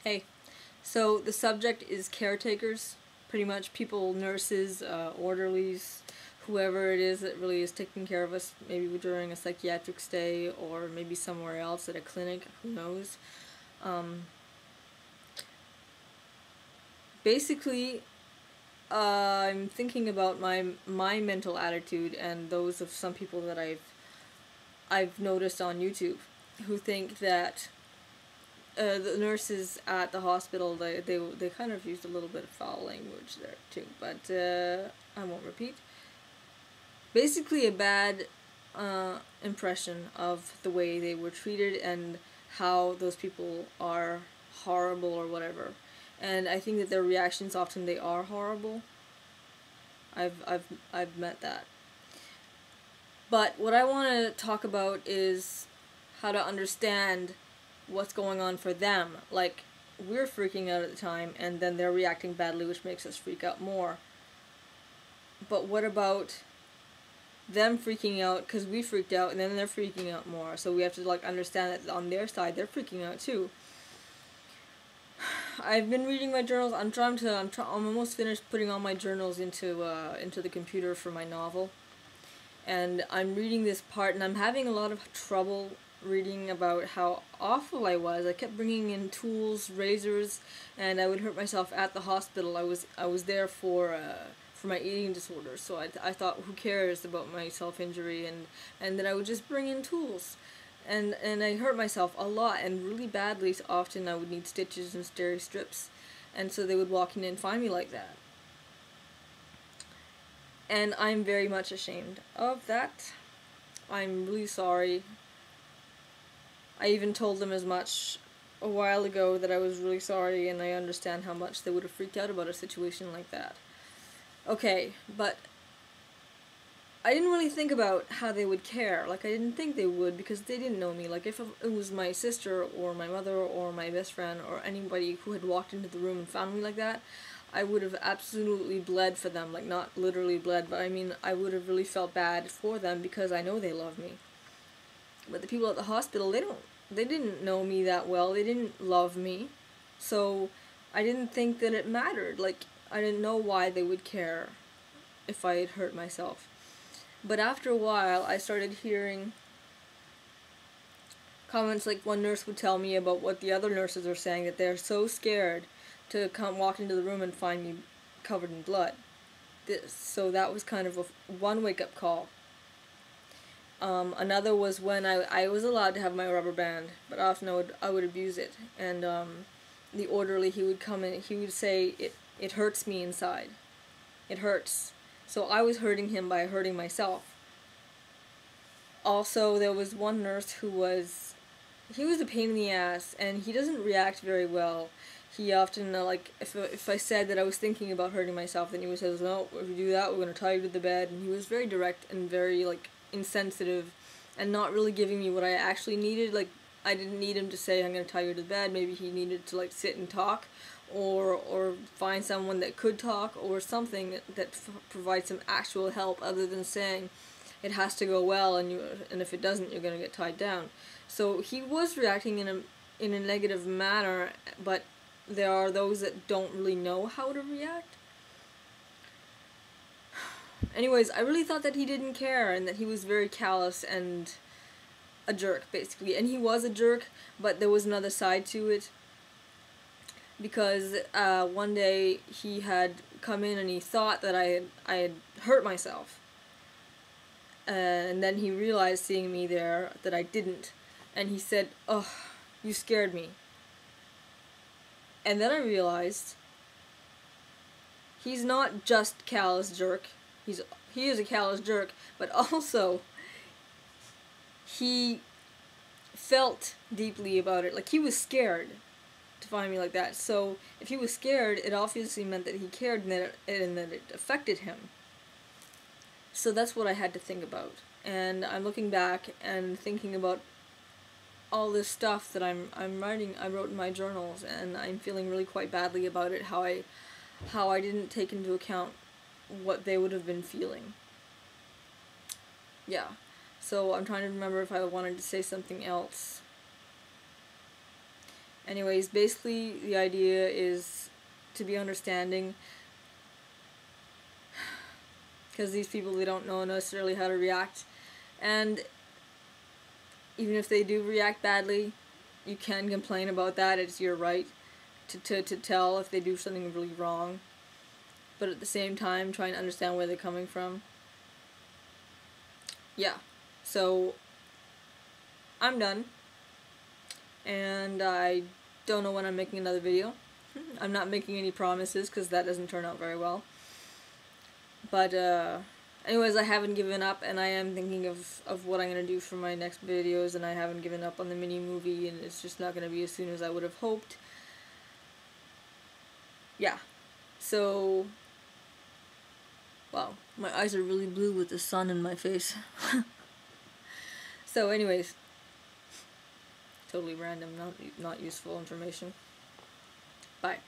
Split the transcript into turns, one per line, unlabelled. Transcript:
Hey, so the subject is caretakers, pretty much people, nurses, orderlies, whoever it is that really is taking care of us, maybe during a psychiatric stay or maybe somewhere else at a clinic, who knows. Basically, I'm thinking about my mental attitude and those of some people that I've noticed on YouTube who think that the nurses at the hospital, they kind of used a little bit of foul language there too, but I won't repeat. Basically a bad impression of the way they were treated and how those people are horrible or whatever. And I think that their reactions often they are horrible. I've met that. But what I want to talk about is how to understand what's going on for them. Like, we're freaking out at the time, and then they're reacting badly, which makes us freak out more. But what about them freaking out because we freaked out, and then they're freaking out more? So we have to like understand that on their side they're freaking out too. I've been reading my journals. I'm almost finished putting all my journals into the computer for my novel, and I'm reading this part, and I'm having a lot of trouble reading about how awful I was. I kept bringing in tools, razors, and I would hurt myself at the hospital. I was there for my eating disorder, so I thought, who cares about my self-injury, and then I would just bring in tools. And I hurt myself a lot, and really badly. So often I would need stitches and steri strips, and so they would walk in and find me like that. And I'm very much ashamed of that. I'm really sorry. I even told them as much a while ago, that I was really sorry, and I understand how much they would have freaked out about a situation like that. Okay, but I didn't really think about how they would care. Like, I didn't think they would, because they didn't know me. Like, if it was my sister or my mother or my best friend or anybody who had walked into the room and found me like that, I would have absolutely bled for them. Like, not literally bled, but I mean, I would have really felt bad for them because I know they love me. But the people at the hospital, they didn't know me that well. They didn't love me. So I didn't think that it mattered. Like, I didn't know why they would care if I had hurt myself. But after a while, I started hearing comments like one nurse would tell me about what the other nurses are saying, that they're so scared to walk into the room and find me covered in blood. So that was kind of one wake-up call. Another was when I was allowed to have my rubber band, but often I would abuse it. And the orderly, he would come in, he would say, it hurts me inside. It hurts. So I was hurting him by hurting myself. Also, there was one nurse he was a pain in the ass, and he doesn't react very well. He often, like, if I said that I was thinking about hurting myself, then he would say, no, if you do that, we're going to tie you to the bed. And he was very direct and very, like, insensitive, and not really giving me what I actually needed. Like, I didn't need him to say, I'm going to tie you to the bed. Maybe he needed to, like, sit and talk, or find someone that could talk, or something that provides some actual help other than saying it has to go well, and if it doesn't, you're going to get tied down. So he was reacting in a negative manner, but there are those that don't really know how to react. Anyways, I really thought that he didn't care, and that he was very callous and a jerk, basically. And he was a jerk, but there was another side to it. Because one day he had come in and he thought that I had hurt myself. And then he realized, seeing me there, that I didn't. And he said, "Oh, you scared me." And then I realized he's not just callous jerk. He is a callous jerk, but also he felt deeply about it. Like, he was scared to find me like that. So if he was scared, it obviously meant that he cared, and that it affected him. So that's what I had to think about. And I'm looking back and thinking about all this stuff that I'm writing. I wrote in my journals, and I'm feeling really quite badly about it. How I didn't take into account what they would have been feeling. Yeah. So I'm trying to remember if I wanted to say something else. Anyways, basically the idea is to be understanding, because these people, they don't know necessarily how to react, and even if they do react badly, you can complain about that. It's your right to tell if they do something really wrong, but at the same time try and understand where they're coming from. Yeah, so I'm done, and I don't know when I'm making another video. I'm not making any promises because that doesn't turn out very well. But anyways, I haven't given up, and I am thinking of what I'm going to do for my next videos, and I haven't given up on the mini movie, and it's just not going to be as soon as I would have hoped. Yeah, so, wow, my eyes are really blue with the sun in my face. So anyways, totally random, not useful information. Bye.